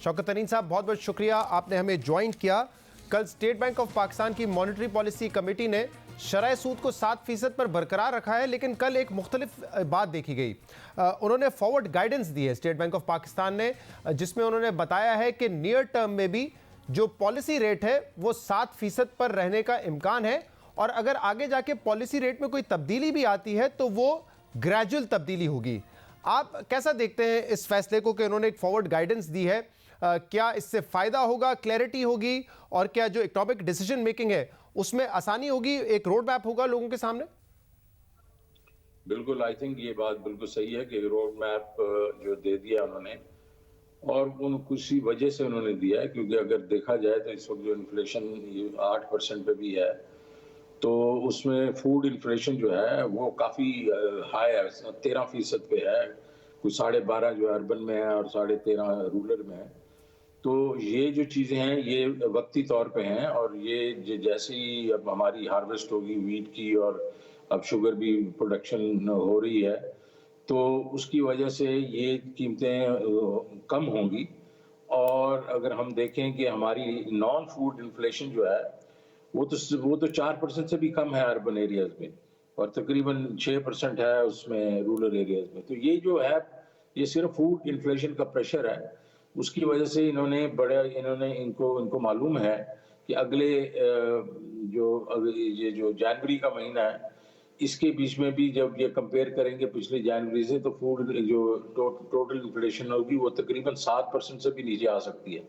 शौकत तरीन साहब, बहुत बहुत शुक्रिया, आपने हमें ज्वाइन किया। कल स्टेट बैंक ऑफ पाकिस्तान की मॉनेटरी पॉलिसी कमेटी ने शरह सूद को 7% पर बरकरार रखा है, लेकिन कल एक मुख्तलिफ बात देखी गई। उन्होंने फॉरवर्ड गाइडेंस दी है स्टेट बैंक ऑफ पाकिस्तान ने, जिसमें उन्होंने बताया है कि नियर टर्म में भी जो पॉलिसी रेट है वो 7% पर रहने का इम्कान है, और अगर आगे जाके पॉलिसी रेट में कोई तब्दीली भी आती है तो वो ग्रेजुअल तब्दीली होगी। आप कैसा देखते हैं इस फैसले को कि उन्होंने एक फॉरवर्ड गाइडेंस दी है? क्या इससे फ़ायदा होगा, क्लैरिटी होगी, और क्या जो इकोनॉमिक डिसीजन मेकिंग है उसमें आसानी होगी, एक रोड मैप होगा लोगों के सामने? बिल्कुल, आई थिंक ये बात बिल्कुल सही है कि रोड मैप जो दे दिया उन्होंने, और उन किसी वजह से उन्होंने दिया है, क्योंकि अगर देखा जाए तो इस वक्त जो इन्फ्लेशन 8% पे भी है, तो उसमें फूड इन्फ्लेशन जो है वो काफ़ी हाई है, 13% पे है। कुछ 12.5 जो अर्बन में है और 13.5 रूरल में है। तो ये जो चीज़ें हैं ये वक्ती तौर पे हैं, और ये जैसे ही अब हमारी हार्वेस्ट होगी वीट की, और अब शुगर भी प्रोडक्शन हो रही है, तो उसकी वजह से ये कीमतें कम होंगी। और अगर हम देखें कि हमारी नॉन फूड इन्फ्लेशन जो है वो तो 4% से भी कम है अर्बन एरियाज में, और तकरीबन 6% है उसमें रूरल एरियाज में। तो ये जो है ये सिर्फ फूड इन्फ्लेशन का प्रेशर है। उसकी वजह से इनको मालूम है कि अगले ये जो जनवरी का महीना है, इसके बीच में भी जब ये कंपेयर करेंगे पिछले जनवरी से, तो फूड जो टोटल इन्फ्लेशन होगी वो तकरीबन 7% से भी नीचे आ सकती है।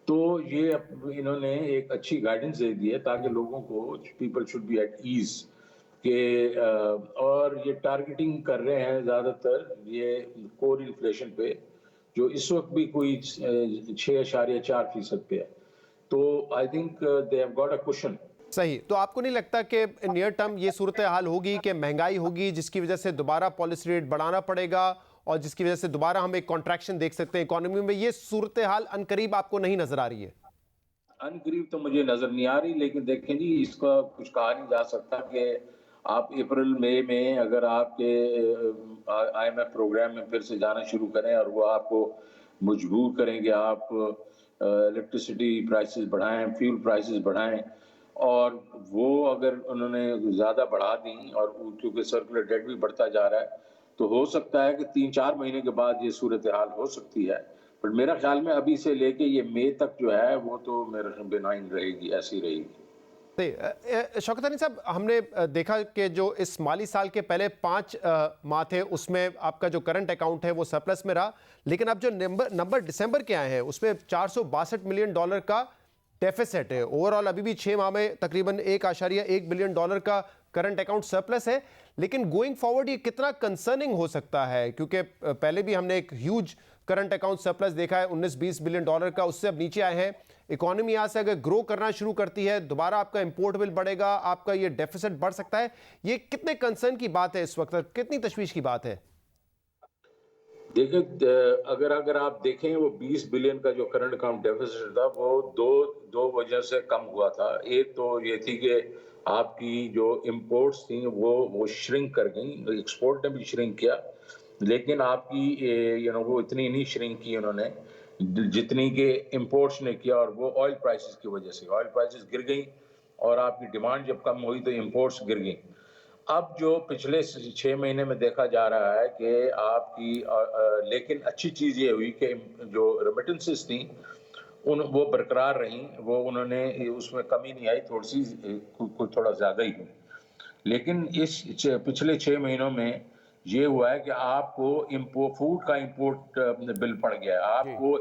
तो ये इन्होंने एक अच्छी गाइडेंस दे दी है ताकि लोगों को, people should be at ease के, और ये टारगेटिंग कर रहे हैं ज़्यादातर ये कोर इन्फ्लेशन पे, जो इस वक्त भी कोई 6.4% पे है। तो I think they have got a question. सही। तो आपको नहीं लगता कि नियर टर्म ये सूरत हाल होगी कि महंगाई होगी, जिसकी वजह से दोबारा पॉलिसी रेट बढ़ाना पड़ेगा, और जिसकी वजह से दोबारा हम एक कॉन्ट्रैक्शन देख सकते हैं इकोनॉमी में? ये सूरत हाल अनकरीब आपको नहीं नजर आ रही है? अनकरीब तो मुझे नजर नहीं आ रही, लेकिन देखें जी, इसका कुछ कहा नहीं जा सकता कि आप अप्रैल मई में अगर आपके IMF प्रोग्राम में फिर से जाना शुरू करें और वो आपको मजबूर करें कि आप इलेक्ट्रिसिटी प्राइसेस बढ़ाएं, फ्यूल प्राइसेस बढ़ाएं, और वो अगर उन्होंने ज़्यादा बढ़ा दी, और क्योंकि सर्कुलर डेट भी बढ़ता जा रहा है, तो हो सकता है कि 3-4 महीने के बाद ये सूरत हाल हो सकती है। पर मेरा ख्याल में अभी से लेके ये मई तक जो है वो तो मेरा बेनाइन रहेगी, ऐसी रहेगी। शौकत अली साहब, हमने देखा कि जो इस माली साल के पहले 5 माह थे उसमें आपका जो करंट अकाउंट है वो सरप्लस में रहा, लेकिन अब जो नंबर दिसंबर के आए हैं उसमें $462 मिलियन का डेफिसिट है। ओवरऑल अभी भी 6 माह में तकरीबन $1.1 बिलियन का करंट अकाउंट सरप्लस है। लेकिन गोइंग फॉरवर्ड ये कितना कंसर्निंग हो सकता है? क्योंकि पहले भी हमने एक ह्यूज करंट अकाउंट सरप्लस देखा है, $19-20 बिलियन का, उससे अब नीचे आए हैं। इकोनॉमी यहाँ से अगर ग्रो करना शुरू करती है, दोबारा आपका इंपोर्ट बिल बढ़ेगा, आपका ये डेफिसिट बढ़ सकता है। ये कितने कंसर्न की बात है इस वक्त, कितनी तशवीश की बात है? देखिए, अगर आप देखें, वो 20 बिलियन का जो करंट अकाउंट डेफिसिट था वो दो वजह से कम हुआ था। एक तो ये थी कि आपकी जो इंपोर्ट्स थी वो श्रिंक कर गई, एक्सपोर्ट ने भी श्रिंक किया, लेकिन आपकी वो इतनी नहीं श्रिंक की उन्होंने जितनी कि इंपोर्ट्स ने किया, और वो ऑयल प्राइसेस की वजह से। ऑयल प्राइसेस गिर गई, और आपकी डिमांड जब कम हुई तो इंपोर्ट्स गिर गई। अब जो पिछले 6 महीने में देखा जा रहा है कि आपकी लेकिन अच्छी चीज़ ये हुई कि जो रेमिटेंसेस थी वो बरकरार रहीं, वो उन्होंने उसमें कमी नहीं आई, थोड़ी सी कुछ थोड़ा ज़्यादा ही हुई। लेकिन पिछले 6 महीनों में ये हुआ है कि आपको फूड का इंपोर्ट बिल पड़ गया है, आपको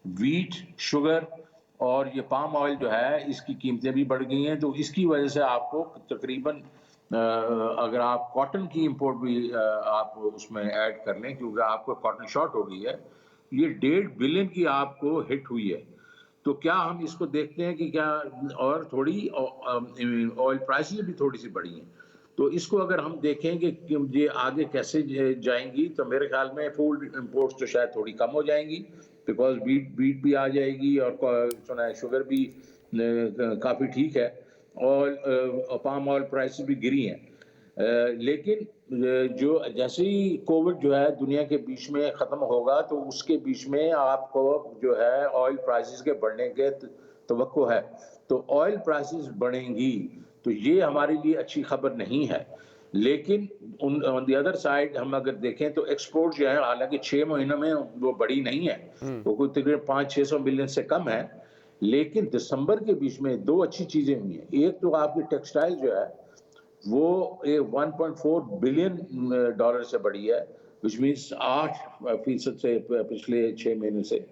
वीट, शुगर और ये पाम ऑयल जो है इसकी कीमतें भी बढ़ गई हैं। तो इसकी वजह से आपको तकरीबन अगर आप कॉटन की इंपोर्ट भी आप उसमें ऐड कर लें, क्योंकि आपको कॉटन शॉर्ट हो गई है, ये 1.5 बिलियन की आपको हिट हुई है। तो क्या हम इसको देखते हैं कि क्या, और थोड़ी ऑयल प्राइसेस भी थोड़ी सी बढ़ी हैं, तो इसको अगर हम देखें कि ये आगे कैसे जाएंगी, तो मेरे ख्याल में फूड इंपोर्ट्स तो शायद थोड़ी कम हो जाएंगी, बिकॉज बीट भी आ जाएगी, और सुना है शुगर भी काफ़ी ठीक है, और पाम ऑयल प्राइसेस भी गिरी हैं। लेकिन जो जैसे ही कोविड जो है दुनिया के बीच में खत्म होगा तो उसके बीच में आपको जो है ऑयल प्राइसेस के बढ़ने के तवक्को है। तो ऑयल प्राइसेस बढ़ेंगी तो ये हमारे लिए अच्छी खबर नहीं है। लेकिन ऑन द अदर साइड हम अगर देखें तो एक्सपोर्ट जो है हालांकि 6 महीनों में वो बड़ी नहीं है, वो कोई तकरीबन 500-600 मिलियन से कम है। लेकिन दिसंबर के बीच में दो अच्छी चीजें हुई हैं। एक तो आपकी टेक्सटाइल जो है वो 1.4 बिलियन डॉलर से बढ़ी है, विच मीन्स 8% से पिछले 6 महीने से।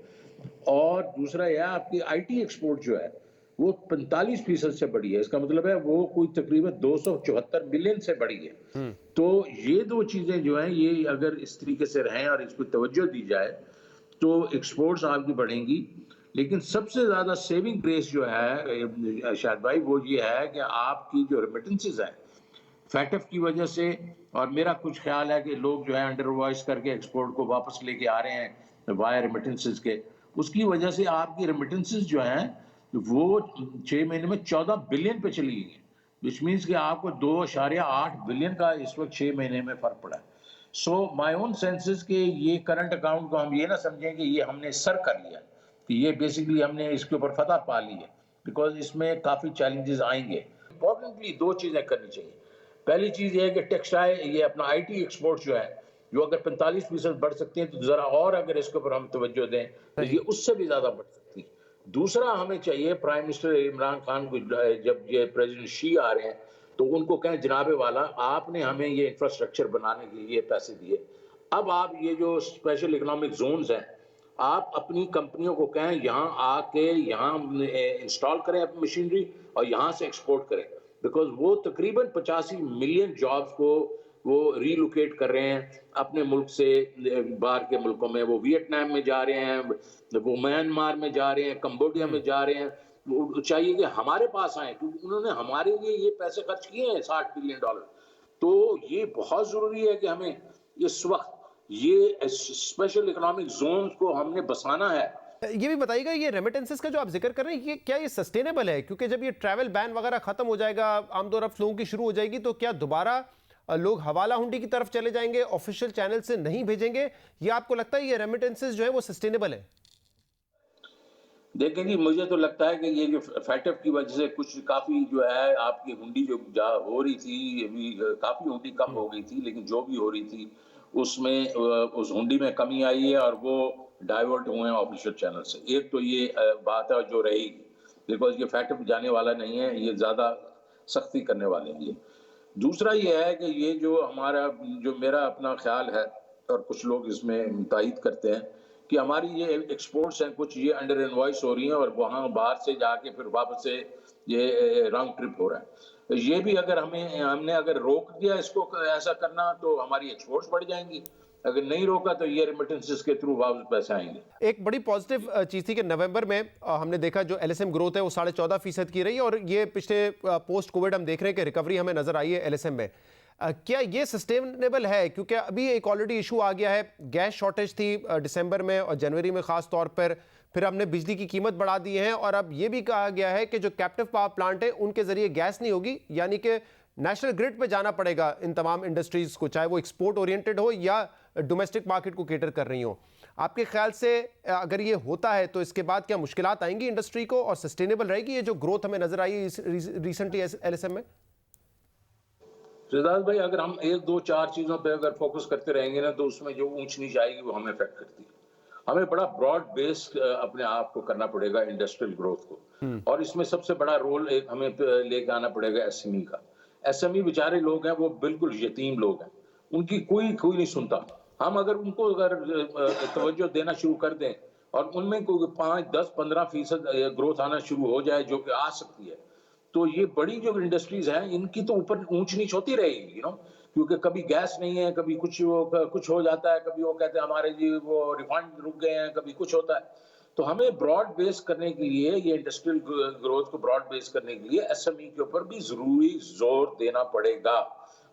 और दूसरा यह आपकी आईटी एक्सपोर्ट जो है वो 45% से बढ़ी है। इसका मतलब है वो कोई तकरीबन 274 मिलियन से बढ़ी है। तो ये दो चीजें जो हैं ये अगर इस तरीके से रहें और इसको तवज्जो दी जाए तो एक्सपोर्ट्स आपकी बढ़ेंगी। लेकिन सबसे ज्यादा सेविंग ग्रेस जो है शायद भाई वो ये है कि आपकी जो रेमिटेंसेस है फैटफ की वजह से, और मेरा कुछ ख्याल है कि लोग जो है अंडर वॉइस करके एक्सपोर्ट को वापस लेके आ रहे हैं वाया रेमिटेंसेस के, उसकी वजह से आपकी रेमिटेंसेस जो हैं वो 6 महीने में 14 बिलियन पे चली गई है, विच मीन्स कि आपको 2.8 बिलियन का इस वक्त 6 महीने में फर्क पड़ा है। सो माय ओन सेंसेस के ये करंट अकाउंट को हम ये ना समझें कि ये हमने सर कर लिया, कि ये बेसिकली हमने इसके ऊपर फतह पा ली है, बिकॉज इसमें काफी चैलेंजेस आएंगे। इंपॉर्टेंटली दो चीजें करनी चाहिए। पहली चीज ये है कि टेक्सटाइल ये अपना आईटी एक्सपोर्ट जो है जो अगर 45% बढ़ सकती है तो जरा और अगर इसके ऊपर हम तवज्जो दें तो ये उससे भी ज्यादा बढ़ सकती है। दूसरा हमें चाहिए प्राइम मिनिस्टर इमरान खान को जब ये प्रेसिडेंट शी आ रहे हैं तो उनको कहें जनाबे वाला आपने हमें ये इंफ्रास्ट्रक्चर बनाने के लिए पैसे दिए, अब आप ये जो स्पेशल इकोनॉमिक जोन्स हैं आप अपनी कंपनियों को कहें यहाँ आके यहाँ इंस्टॉल करें अपनी मशीनरी और यहाँ से एक्सपोर्ट करें, बिकॉज वो तकरीबन 85 मिलियन जॉब्स को वो रीलोकेट कर रहे हैं अपने मुल्क से बाहर के मुल्कों में। वो वियतनाम में जा रहे हैं, वो म्यांमार में जा रहे हैं, कंबोडिया में जा रहे हैं। वो चाहिए कि हमारे पास आए क्योंकि उन्होंने हमारे लिए ये पैसे खर्च किए हैं $60 बिलियन। तो ये बहुत जरूरी है कि हमें इस वक्त ये स्पेशल इकोनॉमिक जोन को हमने बसाना है। ये भी बताइएगा ये रेमिटेंसेस का जो आप जिक्र कर रहे हैं ये क्या ये सस्टेनेबल है? क्योंकि जब ये ट्रैवल बैन वगैरह खत्म हो जाएगा, आमतौर पर फ्लो की शुरू हो जाएगी, तो क्या दोबारा लोग हवाला हुंडी की तरफ चले जाएंगे, ऑफिशियल चैनल से नहीं भेजेंगे? या आपको लगता है ये रेमिटेंसेस जो है वो सस्टेनेबल है? देखें जी, मुझे तो लगता है कि ये जो फैटअप की वजह से कुछ काफी जो है आपकी हुंडी जो हो रही थी अभी काफी हुंडी कम हो गई थी, लेकिन जो भी हो रही थी उसमें उस हुंडी में कमी आई है और वो डाइवर्ट हुए हैं ऑफिशियल चैनल से। एक तो ये बात है जो रहेगी, बिकॉज ये फैटअप जाने वाला नहीं है, ये ज्यादा सख्ती करने वाले हैं ये। दूसरा ये है कि ये जो हमारा जो मेरा अपना ख्याल है और कुछ लोग इसमें तायद करते हैं कि हमारी ये एक्सपोर्ट्स हैं कुछ ये अंडर इनवॉइस हो रही हैं और वहाँ बाहर से जाके फिर वापस से ये राउंड ट्रिप हो रहा है। तो ये भी अगर हमने अगर रोक दिया इसको ऐसा करना तो हमारी एक्सपोर्ट्स बढ़ जाएंगी, अगर नहीं रोका तो ये रेमिटेंसेस के थ्रू वापस पैसे आएंगे। एक बड़ी पॉजिटिव चीज थी कि नवंबर में हमने देखा जो एलएसएम ग्रोथ है वो 14.5% की रही है और ये पिछले पोस्ट कोविड हम देख रहे हैं कि रिकवरी हमें नजर आई है एलएसएम में। क्या ये सस्टेनेबल है? क्योंकि अभी एक ऑलरेडी इशू आ गया है, गैस शॉर्टेज थी दिसंबर में और जनवरी में खास तौर पर, फिर हमने बिजली की कीमत बढ़ा दी है और अब ये भी कहा गया है कि जो कैप्टिव पावर प्लांट है उनके जरिए गैस नहीं होगी, यानी कि नेशनल ग्रिड पे जाना पड़ेगा इन तमाम इंडस्ट्रीज को, चाहे वो एक्सपोर्ट ओरिएंटेड हो या डोमेस्टिक मार्केट को केटर कर रही हो। आपके ख्याल से अगर ये होता है तो इसके बाद क्या मुश्किलात आएंगी इंडस्ट्री को और सस्टेनेबल रहेगी ये जो ग्रोथ हमें नजर आई रिसेंटली एलएसएम में? सिद्धार्थ भाई, अगर हम 1-2-4 चीजों पे अगर फोकस करते रहेंगे ना तो उसमें जो ऊंच नीच आएगी वो हमें अफेक्ट करती है। हमें बड़ा ब्रॉड बेस अपने आप को करना पड़ेगा इंडस्ट्रियल ग्रोथ को, और इसमें सबसे बड़ा रोल एक हमें लेके आना पड़ेगा एसएमई का। एसएमई बेचारे लोग हैं, वो बिल्कुल यतीम लोग हैं, उनकी कोई नहीं सुनता। हम अगर उनको अगर तवज्जो देना शुरू कर दें और उनमें कोई 5-10-15% ग्रोथ आना शुरू हो जाए, जो कि आ सकती है, तो ये बड़ी जो इंडस्ट्रीज हैं इनकी तो ऊपर ऊंच नीच होती रहेगी, क्योंकि कभी गैस नहीं है, कभी कुछ हो जाता है, कभी वो कहते हैं हमारे जी वो रिफंड रुक गए हैं, कभी कुछ होता है। तो हमें ब्रॉड बेस करने के लिए, ये इंडस्ट्रियल ग्रोथ को ब्रॉड बेस करने के लिए एसएमई के ऊपर भी जरूरी जोर देना पड़ेगा।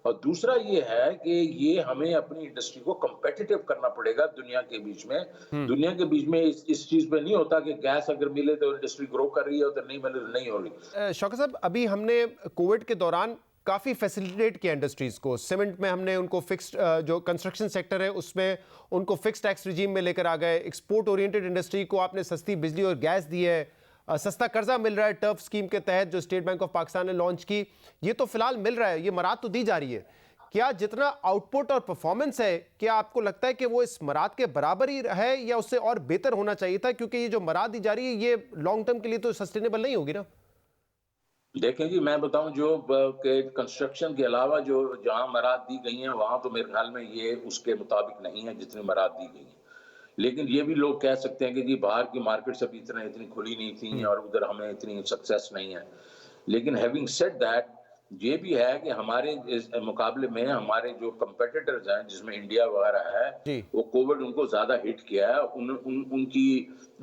और दूसरा ये है कि ये हमें अपनी इंडस्ट्री को कंपेटिटिव करना पड़ेगा दुनिया के बीच में। दुनिया के बीच में इस चीज पे नहीं होता कि गैस अगर मिले तो इंडस्ट्री ग्रो कर रही है, उधर नहीं मिले तो नहीं हो रही। शौकत साहब, अभी हमने कोविड के दौरान काफ़ी फैसिलिटेट किया इंडस्ट्रीज़ को। सीमेंट में हमने उनको फिक्स्ड, जो कंस्ट्रक्शन सेक्टर है उसमें उनको फिक्स टैक्स रिजीम में लेकर आ गए। एक्सपोर्ट ओरिएंटेड इंडस्ट्री को आपने सस्ती बिजली और गैस दी है, सस्ता कर्जा मिल रहा है टर्फ स्कीम के तहत जो स्टेट बैंक ऑफ पाकिस्तान ने लॉन्च की। ये तो फिलहाल मिल रहा है, ये मराद तो दी जा रही है। क्या जितना आउटपुट और परफॉर्मेंस है, क्या आपको लगता है कि वो इस मराद के बराबर ही है या उससे और बेहतर होना चाहिए था? क्योंकि ये जो मराद दी जा रही है ये लॉन्ग टर्म के लिए तो सस्टेनेबल नहीं होगी ना। देखें जी, मैं बताऊं जो कंस्ट्रक्शन के अलावा जो जहां मराद दी गई हैं वहां तो मेरे ख्याल में ये उसके मुताबिक नहीं है जितनी मराद दी गई है। लेकिन ये भी लोग कह सकते हैं कि जी बाहर की मार्केट्स अभी इतनी खुली नहीं थी और उधर हमें इतनी सक्सेस नहीं है। लेकिन हैविंग सेड दैट, ये भी है कि हमारे इस मुकाबले में हमारे जो कंपेटिटर्स हैं जिसमें इंडिया वगैरह है, जी। वो कोविड उनको ज्यादा हिट किया है। उनकी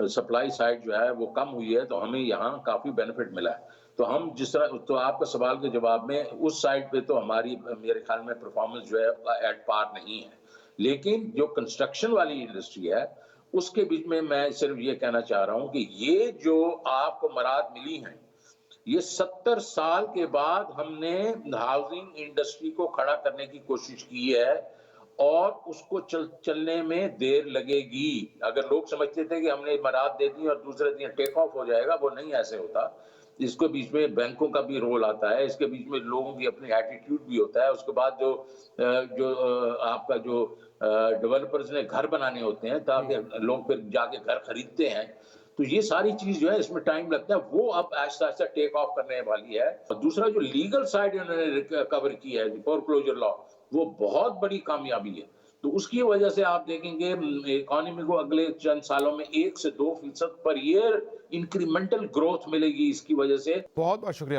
सप्लाई साइड जो है वो कम हुई है, तो हमें यहाँ काफी बेनिफिट मिला है। तो हम जिस तरह, तो आपका सवाल के जवाब में उस साइड पे तो हमारी मेरे ख्याल में परफॉर्मेंस जो है एट पार नहीं है। लेकिन जो कंस्ट्रक्शन वाली इंडस्ट्री है उसके बीच में मैं सिर्फ ये कहना चाह रहा हूं कि ये जो आपको मराद मिली है, ये 70 साल के बाद हमने हाउसिंग इंडस्ट्री को खड़ा करने की कोशिश की है और उसको चलने में देर लगेगी। अगर लोग समझते थे कि हमने मराद दे दी और दूसरे दिन टेक ऑफ हो जाएगा, वो नहीं ऐसे होता। इसके बीच में बैंकों का भी रोल आता है, इसके बीच में लोगों की अपनी एटीट्यूड भी होता है। उसके बाद जो आपका जो डेवलपर्स ने घर बनाने होते हैं ताकि लोग फिर जाके घर खरीदते हैं, तो ये सारी चीज जो है इसमें टाइम लगता है, वो अब आहिस्ता आहिस्ता टेक ऑफ करने वाली है। और दूसरा जो लीगल साइड इन्होंने कवर की है, फोरक्लोजर लॉ, वो बहुत बड़ी कामयाबी है। तो उसकी वजह से आप देखेंगे इकोनॉमी को अगले चंद सालों में 1 से 2% पर ईयर इंक्रीमेंटल ग्रोथ मिलेगी इसकी वजह से। बहुत बहुत शुक्रिया।